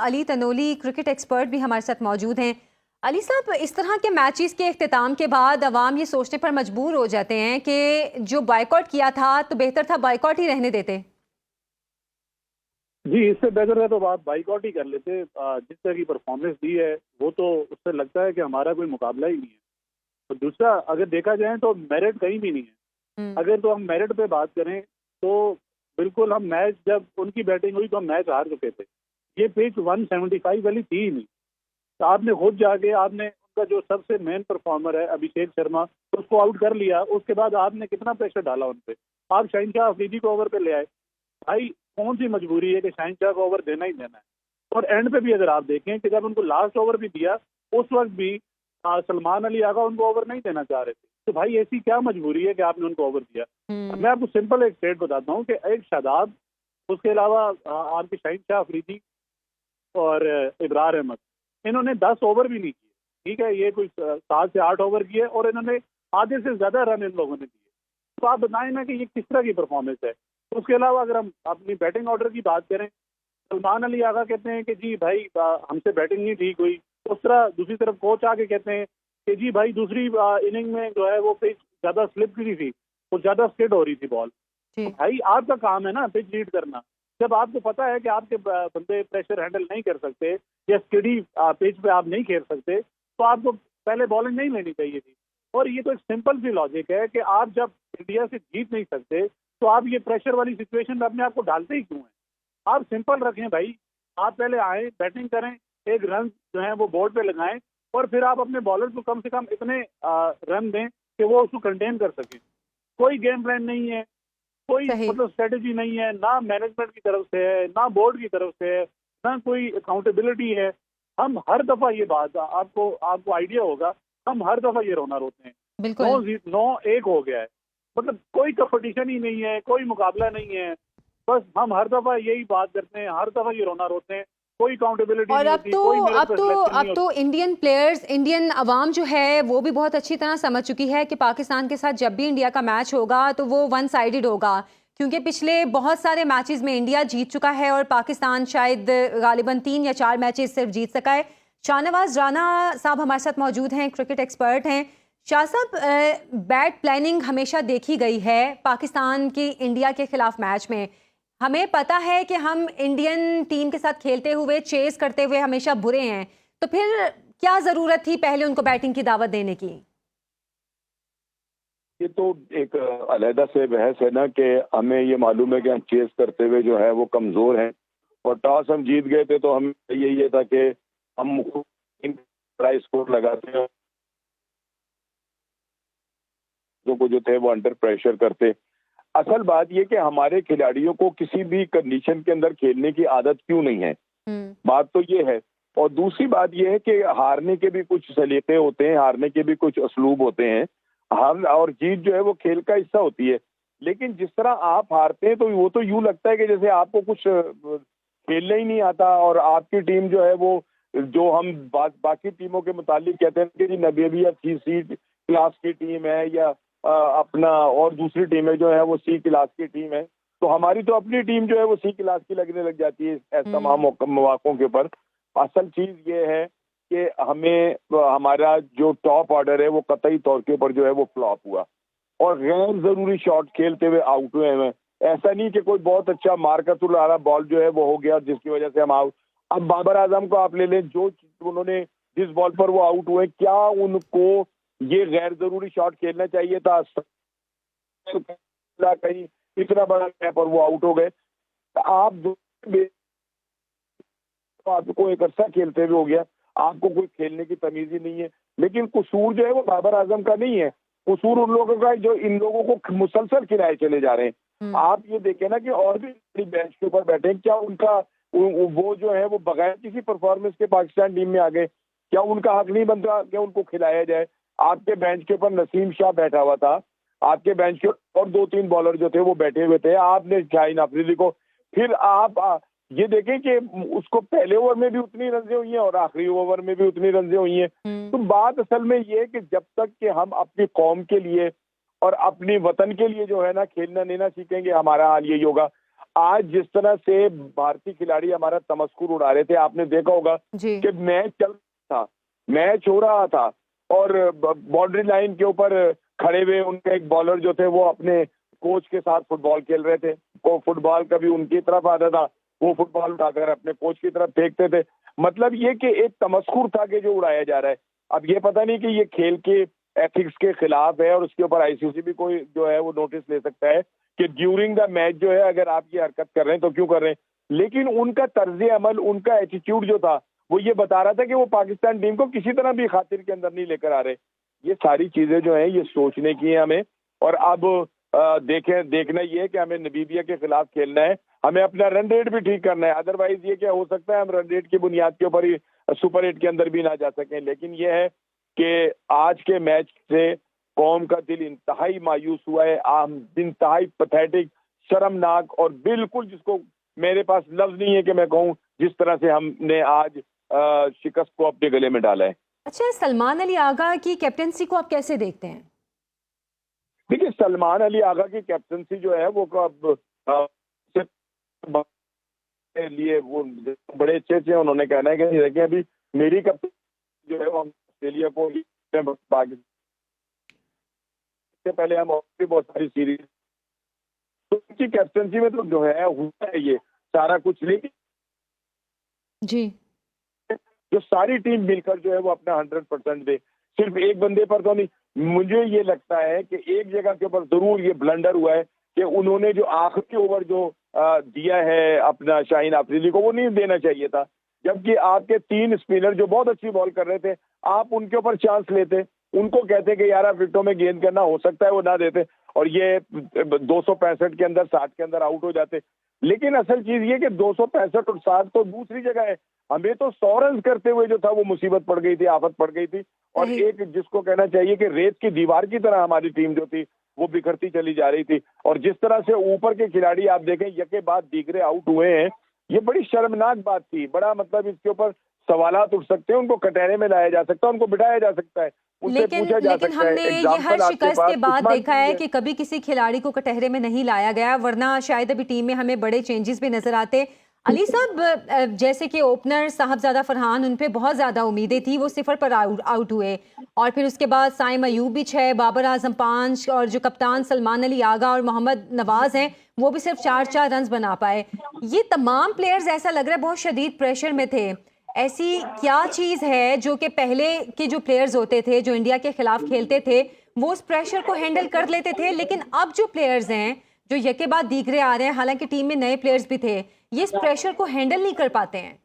Ali Tanoli cricket expert भी हमारे साथ मौजूद हैं। अली साहब, इस तरह के मैचेस के इख्तिताम के बाद अवाम ये सोचने पर मजबूर हो जाते हैं कि जो बायकॉट किया था तो बेहतर था बायकॉट ही रहने देते। जी, इससे बेहतर है तो आप बाइकआउट ही कर लेते। जिस तरह की परफॉर्मेंस दी है वो तो उससे लगता है कि हमारा कोई मुकाबला ही नहीं है। तो दूसरा, अगर देखा जाए तो मेरिट कहीं भी नहीं है। अगर तो हम मेरिट पे बात करें तो बिल्कुल हम मैच, जब उनकी बैटिंग हुई तो हम मैच हार चुके थे। ये पिच 175 वाली थी ही नहीं। तो आपने खुद जाके आपने उनका जो सबसे मेन परफॉर्मर है अभिषेक शर्मा, तो उसको आउट कर लिया। उसके बाद आपने कितना प्रेशर डाला उन पे। आप शहनशाह अफरीदी को ओवर पे ले आए। भाई, कौन सी मजबूरी है कि शहनशाह को ओवर देना ही देना है। और एंड पे भी अगर आप देखें कि जब उनको लास्ट ओवर भी दिया, उस वक्त भी सलमान अली आगा उनको ओवर नहीं देना चाह रहे थे। तो भाई, ऐसी क्या मजबूरी है कि आपने उनको ओवर दिया। मैं आपको सिंपल एक स्टेट बताता हूँ कि एक शादाब, उसके अलावा आपके शहनशाह अफरीदी और इब्रार अहमद, इन्होंने 10 ओवर भी नहीं किए। ठीक है, ये कोई 7 से 8 ओवर किए और इन्होंने आधे से ज्यादा रन इन लोगों ने दिए। तो आप बताएं ना कि ये किस तरह की परफॉर्मेंस है। तो उसके अलावा अगर हम अपनी बैटिंग ऑर्डर की बात करें, सलमान अली आगा कहते हैं कि जी भाई हमसे बैटिंग नहीं ठीक हुई। उस तरह दूसरी तरफ कोच आके कहते हैं कि जी भाई दूसरी इनिंग में जो है वो पिच ज्यादा स्लिप की थी, वो ज्यादा स्किड हो रही थी बॉल। तो भाई, आपका काम है ना पिच रीड करना। जब आपको पता है कि आपके बंदे प्रेशर हैंडल नहीं कर सकते या स्किडी पिच पे आप नहीं खेल सकते, तो आपको पहले बॉलिंग नहीं लेनी चाहिए थी। और ये तो एक सिंपल सी लॉजिक है कि आप जब इंडिया से जीत नहीं सकते तो आप ये प्रेशर वाली सिचुएशन में अपने आप को डालते ही क्यों हैं। आप सिंपल रखें भाई। आप पहले आए, बैटिंग करें, एक रन जो है वो बोर्ड पे लगाएं और फिर आप अपने बॉलर को कम से कम इतने रन दें कि वो उसको कंटेन कर सकें। कोई गेम प्लान नहीं है, कोई सही। मतलब स्ट्रेटेजी नहीं है, ना मैनेजमेंट की तरफ से है, ना बोर्ड की तरफ से है, ना कोई अकाउंटेबिलिटी है। हम हर दफा ये बात आपको आपको आइडिया होगा, हम हर दफा ये रोना रोते हैं। बिल्कुल। 9-1 हो गया है, मतलब कोई कंपटीशन ही नहीं है, कोई मुकाबला नहीं है। बस हम हर दफा यही बात करते हैं, हर दफा ये रोना रोते हैं। कोई अकाउंटेबिलिटी और नहीं अब होती, तो कोई मेरिट अब पर तो सिलेक्शन नहीं अब तो होती। इंडियन प्लेयर्स, इंडियन अवाम जो है वो भी बहुत अच्छी तरह समझ चुकी है कि पाकिस्तान के साथ जब भी इंडिया का मैच होगा तो वो वन साइडेड होगा, क्योंकि पिछले बहुत सारे मैचेस में इंडिया जीत चुका है और पाकिस्तान शायद गालिबन 3 या 4 मैचेस सिर्फ जीत सका है। शाहनवाज राना साहब हमारे साथ मौजूद हैं, क्रिकेट एक्सपर्ट हैं। शाह साहब, बैड प्लानिंग हमेशा देखी गई है पाकिस्तान की इंडिया के खिलाफ मैच में। हमें पता है कि हम इंडियन टीम के साथ खेलते हुए, चेस करते हुए हमेशा बुरे हैं, तो फिर क्या जरूरत थी पहले उनको बैटिंग की दावत देने की। ये तो एक अलहदा से बहस है ना कि हमें ये मालूम है कि हम चेस करते हुए जो है वो कमजोर हैं और टॉस हम जीत गए थे तो हमें ये था कि हम प्राइस स्कोर लगाते हैं को जो थे वो अंडर प्रेशर करते। असल बात ये कि हमारे खिलाड़ियों को किसी भी कंडीशन के अंदर खेलने की आदत क्यों नहीं है, बात तो ये है। और दूसरी बात ये है कि हारने के भी कुछ सलीके होते हैं, हारने के भी कुछ असलूब होते हैं। हार और जीत जो है वो खेल का हिस्सा होती है। लेकिन जिस तरह आप हारते हैं तो वो तो यूं लगता है कि जैसे आपको कुछ खेलना ही नहीं आता और आपकी टीम जो है वो, जो हम बाकी टीमों के मुतालिक कहते हैं कि जी नबी अच्छी सी क्लास की टीम है या अपना और दूसरी टीमें जो है वो सी क्लास की टीम है, तो हमारी तो अपनी टीम जो है वो सी क्लास की लगने लग जाती है तमाम मौकों के ऊपर। असल चीज ये है कि हमें हमारा जो टॉप ऑर्डर है वो कतई तौर के ऊपर जो है वो फ्लॉप हुआ और गैर जरूरी शॉट खेलते हुए आउट हुए हैं। ऐसा नहीं कि कोई बहुत अच्छा मार्कतुल आला बॉल जो है वो हो गया जिसकी वजह से हम आउट। अब बाबर आजम को आप ले लें, जो उन्होंने जिस बॉल पर वो आउट हुए, क्या उनको ये गैर जरूरी शॉट खेलना चाहिए था? कहीं इतना बड़ा गैप और वो आउट हो गए। आप आपको एक अर्सा खेलते हुए हो गया, आपको कोई खेलने की तमीज ही नहीं है। लेकिन कसूर जो है वो बाबर आजम का नहीं है, कसूर उन लोगों का जो इन लोगों को मुसलसल खिलाए चले जा रहे हैं। आप ये देखें ना कि और भी बेंच के ऊपर बैठे, क्या उनका वो जो है वो बगैर किसी परफॉर्मेंस के पाकिस्तान टीम में आ गए? क्या उनका हक नहीं बनता कि उनको खिलाया जाए? आपके बेंच के ऊपर नसीम शाह बैठा हुआ था, आपके बेंच के और 2-3 बॉलर जो थे वो बैठे हुए थे। आपने शाहीन अफरीदी को, फिर आप ये देखें कि उसको पहले ओवर में भी उतनी रंजें हुई हैं और आखिरी ओवर में भी उतनी रंजें हुई हैं। तो बात असल में ये है कि जब तक कि हम अपनी कौम के लिए और अपनी वतन के लिए जो है ना खेलना नहीं ना सीखेंगे, हमारा हाल यही होगा। आज जिस तरह से भारतीय खिलाड़ी हमारा तमस्कुर उड़ा रहे थे, आपने देखा होगा जी। कि मैच चल रहा था, मैच हो रहा था और बाउंड्री लाइन के ऊपर खड़े हुए उनके एक बॉलर जो थे वो अपने कोच के साथ फुटबॉल खेल रहे थे। वो फुटबॉल कभी उनकी तरफ आता था, वो फुटबॉल उठाकर अपने कोच की तरफ फेंकते थे। मतलब ये कि एक तमस्कुर था कि जो उड़ाया जा रहा है। अब ये पता नहीं कि ये खेल के एथिक्स के खिलाफ है और उसके ऊपर आईसीसी भी कोई जो है वो नोटिस ले सकता है कि ड्यूरिंग द मैच जो है अगर आप ये हरकत कर रहे हैं तो क्यों कर रहे हैं। लेकिन उनका तर्ज अमल, उनका एटीट्यूड जो था वो ये बता रहा था कि वो पाकिस्तान टीम को किसी तरह भी खातिर के अंदर नहीं लेकर आ रहे। ये सारी चीजें जो है ये सोचने की है हमें। और अब देखना ये है कि हमें नामीबिया के खिलाफ खेलना है, हमें अपना रन रेट भी ठीक करना है। अदरवाइज ये क्या हो सकता है हम रन रेट की बुनियाद के ऊपर ही सुपर 8 के अंदर भी ना जा सकें। लेकिन ये है कि आज के मैच से कौम का दिल इंतहाई मायूस हुआ है, इंतहाई पैथेटिक, शर्मनाक और बिल्कुल जिसको मेरे पास लफ्ज नहीं है कि मैं कहूँ जिस तरह से हमने आज शिकस्त को अपने गले में डाला है। अच्छा, सलमान अली आगा की कैप्टेंसी को आप कैसे देखते हैं? देखिए, सलमान अली आगा की कैप्टनसी जो है वो लिए वो बड़े अच्छे अच्छे उन्होंने कहना है कि देखिए अभी मेरी कैप्टन जो है वो ऑस्ट्रेलिया को पाकिस्तान से पहले हम और भी बहुत सारी सीरीज तो उनकी कैप्टनसी में तो जो है हुआ है ये सारा कुछ। लेकिन जी, जो सारी टीम मिलकर जो है वो अपना 100% दे, सिर्फ एक बंदे पर तो नहीं। मुझे ये लगता है कि एक जगह के ऊपर जरूर ये ब्लंडर हुआ है कि उन्होंने जो आखिरी ओवर जो दिया है अपना शाहीन अफरीदी को वो नहीं देना चाहिए था। जबकि आपके 3 स्पिनर जो बहुत अच्छी बॉल कर रहे थे, आप उनके ऊपर चांस लेते, उनको कहते कि यार आप विकेटों में गेंद करना, हो सकता है वो ना देते और ये 265 के अंदर 60 के अंदर आउट हो जाते। लेकिन असल चीज ये कि 265 और 60 तो दूसरी जगह है, हमें तो 100 रन करते हुए जो था वो मुसीबत पड़ गई थी, आफत पड़ गई थी। और एक जिसको कहना चाहिए कि रेत की दीवार की तरह हमारी टीम जो थी वो बिखरती चली जा रही थी। और जिस तरह से ऊपर के खिलाड़ी आप देखें यके बाद दीगरे आउट हुए हैं, ये बड़ी शर्मनाक बात थी। बड़ा मतलब इसके ऊपर सवालात उठ सकते हैं, उनको कटहरे में लाया जा सकता है, उनको बिठाया जा सकता है, उनसे पूछा जा सकता है। हमने ये हर शिकस्त के बाद देखा है कि कभी किसी खिलाड़ी को कटहरे में नहीं लाया गया, वरना शायद अभी टीम में हमें बड़े चेंजेस भी नजर आते। अली साहब, जैसे कि ओपनर साहबजादा फरहान, उन पे बहुत ज़्यादा उम्मीदें थी, वो 0 पर आउट हुए और फिर उसके बाद साइम अयूब भी 6, बाबर आजम 5 और जो कप्तान सलमान अली आगा और मोहम्मद नवाज हैं वो भी सिर्फ 4-4 रन बना पाए। ये तमाम प्लेयर्स ऐसा लग रहा है बहुत शदीद प्रेशर में थे। ऐसी क्या चीज़ है जो कि पहले के जो प्लेयर्स होते थे जो इंडिया के खिलाफ खेलते थे वो उस प्रेशर को हैंडल कर लेते थे, लेकिन अब जो प्लेयर्स हैं जो यके बाद दीगरे आ रहे हैं, हालांकि टीम में नए प्लेयर्स भी थे, ये इस प्रेशर को हैंडल नहीं कर पाते हैं?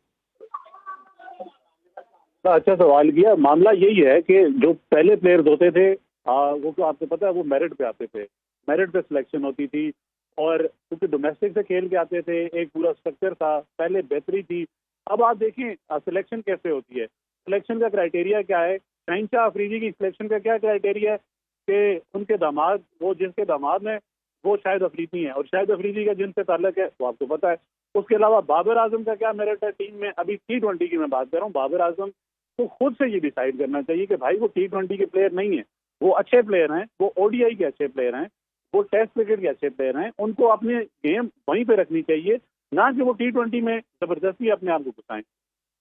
अच्छा सवाल किया। मामला यही है कि जो पहले प्लेयर्स होते थे वो तो आपको पता है वो मेरिट पे आते थे, मेरिट पे सिलेक्शन होती थी और क्योंकि डोमेस्टिक से खेल के आते थे, एक पूरा स्ट्रक्चर था, पहले बेहतरी थी। अब आप देखिए सिलेक्शन कैसे होती है, सिलेक्शन का क्राइटेरिया क्या है। शाहीन शाह अफरीदी की सिलेक्शन का क्या क्राइटेरिया है कि उनके दामाद, वो जिसके दामाद हैं वो शाहिद अफरीदी हैं और शाहिद अफरीदी का जिनसे ताल्लुक है वो आपको पता है। उसके अलावा बाबर आजम का क्या मेरिट है टीम में, अभी T20 की मैं बात कर रहा हूँ। बाबर आजम को खुद से ये डिसाइड करना चाहिए कि भाई वो T20 के प्लेयर नहीं है, वो अच्छे प्लेयर हैं, वो ODI के अच्छे प्लेयर हैं, वो टेस्ट क्रिकेट के अच्छे प्लेयर हैं, उनको अपनी गेम वहीं पे रखनी चाहिए, ना कि वो T20 में जबरदस्ती अपने आप को घुसाएं।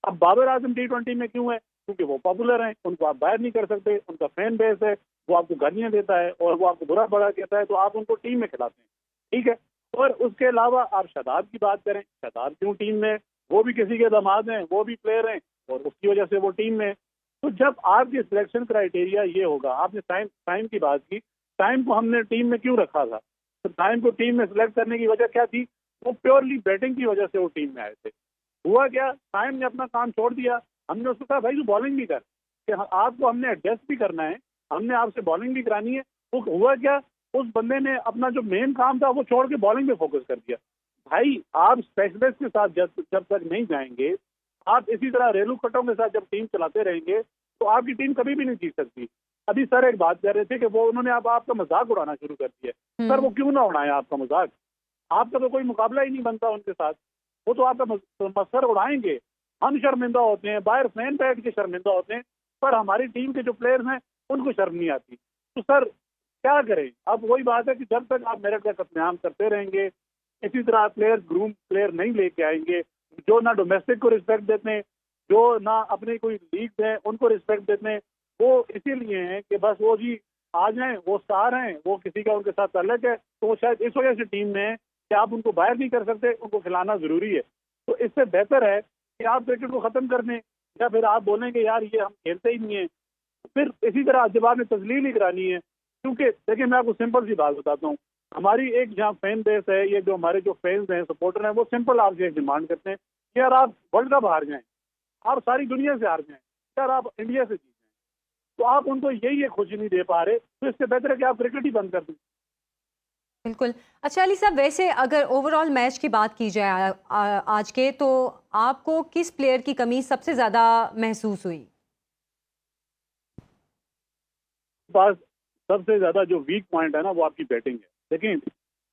अब बाबर आजम T20 में क्यों है? क्योंकि वो पॉपुलर हैं, उनको आप बाहर नहीं कर सकते, उनका फैन बेस है, वो आपको गालियां देता है और वो आपको बुरा भला कहता है, तो आप उनको टीम में खिलाते हैं, ठीक है। और उसके अलावा आप शादाब की बात करें, शादाब क्यों टीम में? वो भी किसी के दामाद हैं, वो भी प्लेयर हैं और उसकी वजह से वो टीम में। तो जब आपके सिलेक्शन क्राइटेरिया ये होगा, आपने टाइम की बात की, टाइम को हमने टीम में क्यों रखा था? तो टाइम को टीम में सिलेक्ट करने की वजह क्या थी? वो प्योरली बैटिंग की वजह से वो टीम में आए थे। हुआ क्या, टाइम ने अपना काम छोड़ दिया, हमने उसको कहा भाई तू बॉलिंग भी कर, कि आपको हमने एडजस्ट भी करना है, हमने आपसे बॉलिंग भी करानी है। वो हुआ क्या, उस बंदे ने अपना जो मेन काम था वो छोड़ के बॉलिंग पे फोकस कर दिया। भाई आप स्पेशलिस्ट के साथ जब तक नहीं जाएंगे, आप इसी तरह रेलू कटों के साथ जब टीम चलाते रहेंगे तो आपकी टीम कभी भी नहीं जीत सकती। अभी सर एक बात कर रहे थे कि वो उन्होंने आपका मजाक उड़ाना शुरू कर दिया। सर वो क्यों ना उड़ाएं आपका मजाक, आपका तो कोई मुकाबला ही नहीं बनता उनके साथ, वो तो आपका मसर उड़ाएंगे। हम शर्मिंदा होते हैं, बाहर फैन बैठ के शर्मिंदा होते हैं, पर हमारी टीम के जो प्लेयर्स हैं उनको शर्म नहीं आती। तो सर क्या करें? अब वही बात है कि जब तक आप मेरिट का कत्लेआम करते रहेंगे, इसी तरह प्लेयर ग्रूम प्लेयर नहीं लेके आएंगे जो ना डोमेस्टिक को रिस्पेक्ट देते हैं, जो ना अपने कोई लीग है उनको रिस्पेक्ट देते हैं। वो इसीलिए हैं कि बस वो जी आ जाएं, वो स्टार हैं, वो किसी का उनके साथ ताल्लुक है, तो वो शायद इस वजह से टीम में है कि आप उनको बाहर नहीं कर सकते, उनको खिलाना जरूरी है। तो इससे बेहतर है कि आप क्रिकेट को खत्म कर दें, या फिर आप बोलेंगे यार ये हम खेलते ही नहीं है। फिर इसी तरह जब आपने तस्लील ही करानी है, क्योंकि देखिए मैं आपको सिंपल सी बात बताता हूँ, हमारी एक जहाँ फैन बेस है, ये जो हमारे जो फैंस हैं, सपोर्टर हैं, वो सिंपल आपसे एक डिमांड करते हैं कि यार आप वर्ल्ड कप हार जाएं, आप सारी दुनिया से हार जाएं, यार आप इंडिया से जीत जाएं। तो आप उनको यही खुशी नहीं दे पा रहे, तो इससे बेहतर है कि आप क्रिकेट ही बंद कर दें। बिल्कुल। अच्छा अली साहब, वैसे अगर ओवरऑल मैच की बात की जाए आज के, तो आपको किस प्लेयर की कमी सबसे ज़्यादा महसूस हुई? पास सबसे ज्यादा जो वीक पॉइंट है ना वो आपकी बैटिंग है। लेकिन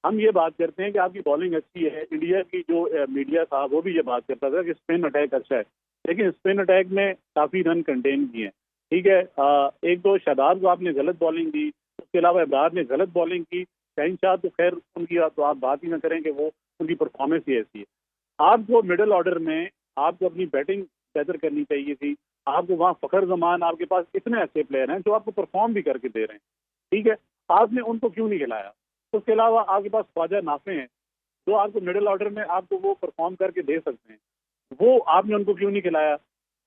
हम ये बात करते हैं कि आपकी बॉलिंग अच्छी है। इंडिया की जो मीडिया था वो भी ये बात करता था कि स्पिन अटैक अच्छा है, लेकिन स्पिन अटैक में काफी रन कंटेन किए हैं। ठीक है, एक दो शादाब को आपने गलत बॉलिंग दी, उसके अलावा इब्रार ने गलत बॉलिंग की। शहनशाह तो खैर उनकी तो आप बात ही ना करें कि वो उनकी परफॉर्मेंस ही ऐसी है। आपको मिडिल ऑर्डर में आपको अपनी बैटिंग बेहतर करनी चाहिए थी। आपको वहाँ फखर जमान, आपके पास इतने अच्छे प्लेयर हैं जो आपको परफॉर्म भी करके दे रहे हैं, ठीक है, आपने उनको क्यों नहीं खिलाया? उसके अलावा आपके पास ख्वाजा नाफे हैं जो आपको मिडिल ऑर्डर में आपको वो परफॉर्म करके दे सकते हैं, वो आपने उनको क्यों नहीं खिलाया?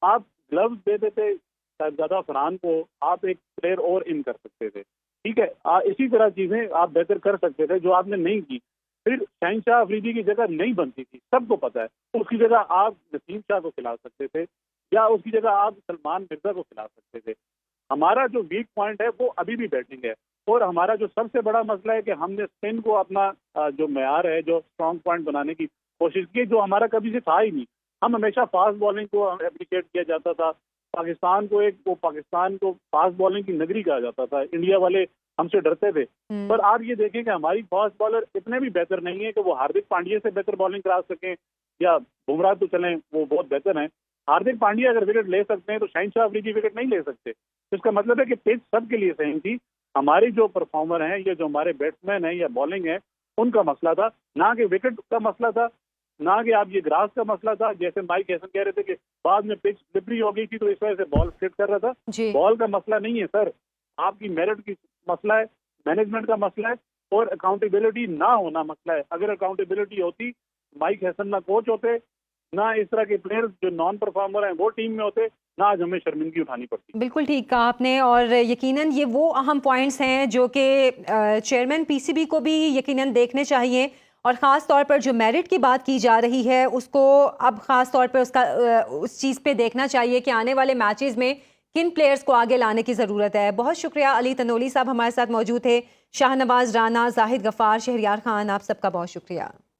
आप ग्लव्स दे देते साहिबजादा फरहान को, आप एक प्लेयर और इन कर सकते थे, ठीक है, इसी तरह चीजें आप बेहतर कर सकते थे जो आपने नहीं की। फिर शहनशाह अफरीदी की जगह नहीं बनती थी, सबको पता है। उसकी जगह आप नसीम शाह को खिला सकते थे, या उसकी जगह आप सलमान मिर्जा को खिला सकते थे। हमारा जो वीक पॉइंट है वो अभी भी बैटिंग है, और हमारा जो सबसे बड़ा मसला है कि हमने स्पिन को अपना जो मेयार है, जो स्ट्रॉन्ग पॉइंट बनाने की कोशिश की, जो हमारा कभी से था ही नहीं। हम हमेशा फास्ट बॉलिंग को एप्रिशिएट किया जाता था। पाकिस्तान को फास्ट बॉलिंग की नगरी कहा जाता था। इंडिया वाले हमसे डरते थे। पर आप ये देखें कि हमारी फास्ट बॉलर इतने भी बेहतर नहीं है कि वो हार्दिक पांड्या से बेहतर बॉलिंग करा सकें, या बुमराह तो चलें वो बहुत बेहतर हैं। हार्दिक पांड्या अगर विकेट ले सकते हैं तो शहनशाह अफरीदी विकेट नहीं ले सकते। तो इसका मतलब है कि पिच सबके लिए सेम थी। हमारी जो परफॉर्मर हैं, ये जो हमारे बैट्समैन हैं या बॉलिंग है, उनका मसला था, ना कि विकेट का मसला था, ना कि आप ये ग्रास का मसला था। जैसे माइक हैसन कह रहे थे कि बाद में पिच स्लिपरी हो गई थी तो इस वजह से बॉल स्ट्रेट कर रहा था। बॉल का मसला नहीं है सर, आपकी मेरिट की मसला है, मैनेजमेंट का मसला है, और अकाउंटेबिलिटी ना होना मसला है। अगर अकाउंटेबिलिटी होती, माइक हैसन ना कोच होते, ना इस तरह के प्लेयर्स जो नॉन परफॉर्मर हैं वो टीम में होते, ना आज हमें शर्मिंदगी उठानी पड़ती। बिल्कुल ठीक कहा आपने, और यकीनन ये वो अहम पॉइंट्स हैं जो कि चेयरमैन पीसीबी को भी यकीनन देखने चाहिए, और ख़ास तौर पर जो मेरिट की बात की जा रही है उसको अब ख़ास तौर पर उस चीज़ पे देखना चाहिए कि आने वाले मैचेस में किन प्लेयर्स को आगे लाने की ज़रूरत है। बहुत शुक्रिया अली तनोली साहब हमारे साथ मौजूद थे। शाहनवाज राना, जाहिद गफ़ार, शहरियार खान, आप सबका बहुत शुक्रिया।